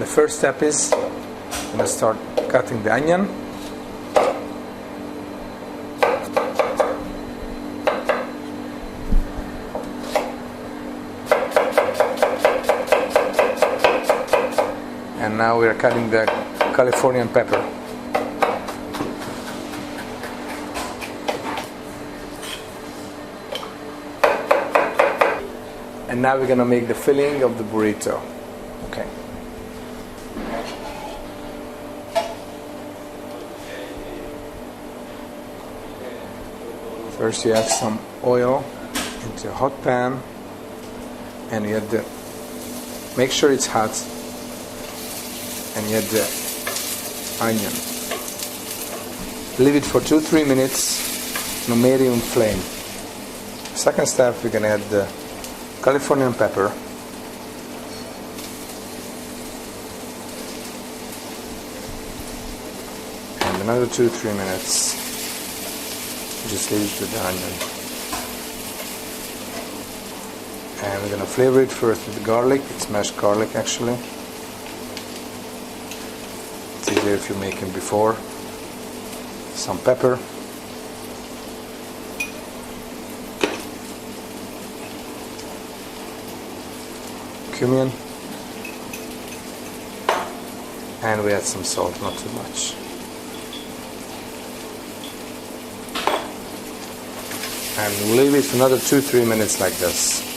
The first step is I'm going to start cutting the onion. And now we are cutting the Californian pepper. And now we're going to make the filling of the burrito. Okay. First you add some oil into a hot pan, and you add the, make sure it's hot, and you add the onion. Leave it for 2-3 minutes on medium flame. Second step, we're going to add the Californian pepper. And another 2-3 minutes. Just leave it with the onion. And we're going to flavor it first with garlic. It's mashed garlic actually. It's easier if you make it before. Some pepper. Cumin, and we add some salt, not too much, and leave it for another 2-3 minutes like this.